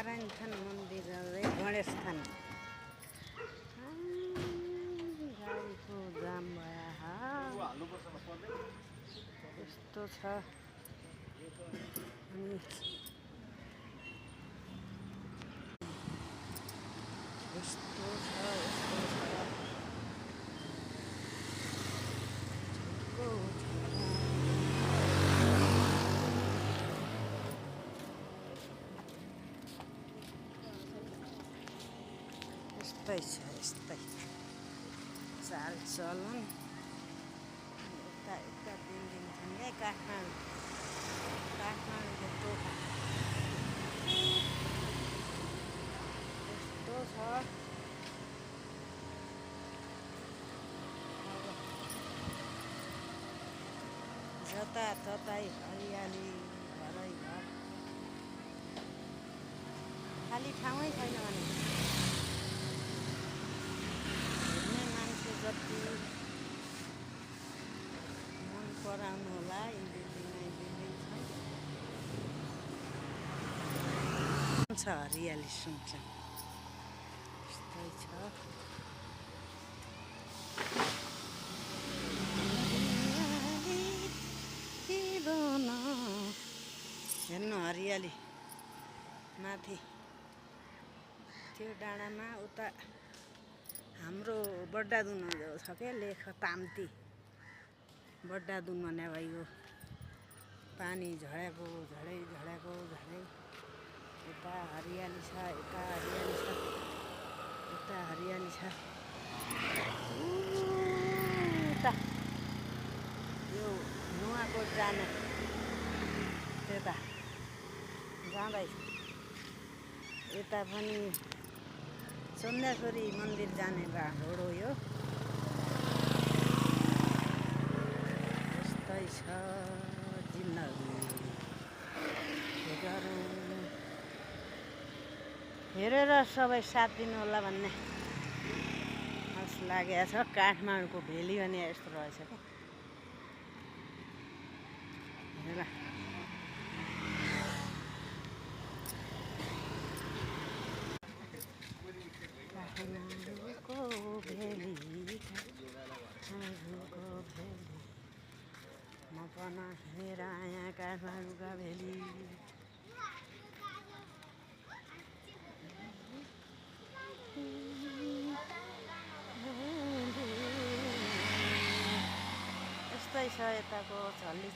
नारायण मन्दिर गणेश थान गाडीको जाम भयो यस्तो छ। अनि यस्तो छ यस्तै छ यस्तै चालचलन। यता बिल्डिङ छन् है काठमाडौँको टोखा यस्तो छ। जताततै हरियाली घरै घर, खाली ठाउँै छैन भने हेर्ने मान्छे जति मन पराउनु होला यी बिल्डिङ छ हरियाली सुन्छ यस्तै छ। हेर्नु हरियाली माथि त्यो डाँडामा उता हाम्रो बड्डादुन छ क्या लेख ताम्ती बड्डादुन भने भयो। पानी झरेको झडै यता हरियाली छ यता हरियाली छ उता यो नुवाकोट जाने त्यता जाँदै यता पनि सन्ध्याश्वरी मन्दिर जाने बाटो यो यस्तै छ जिन्दगी के गरौँ। हेरेर सबै साथ दिनु होला भन्ने आश लागेको छ। काठमाडौँको भेली भने यस्तो रहेछ क्या हेर। काठमाडौँको भेली म पनि हेर यहाँ काठमाडौँका भेली। यस्तै छ यताको चल्ली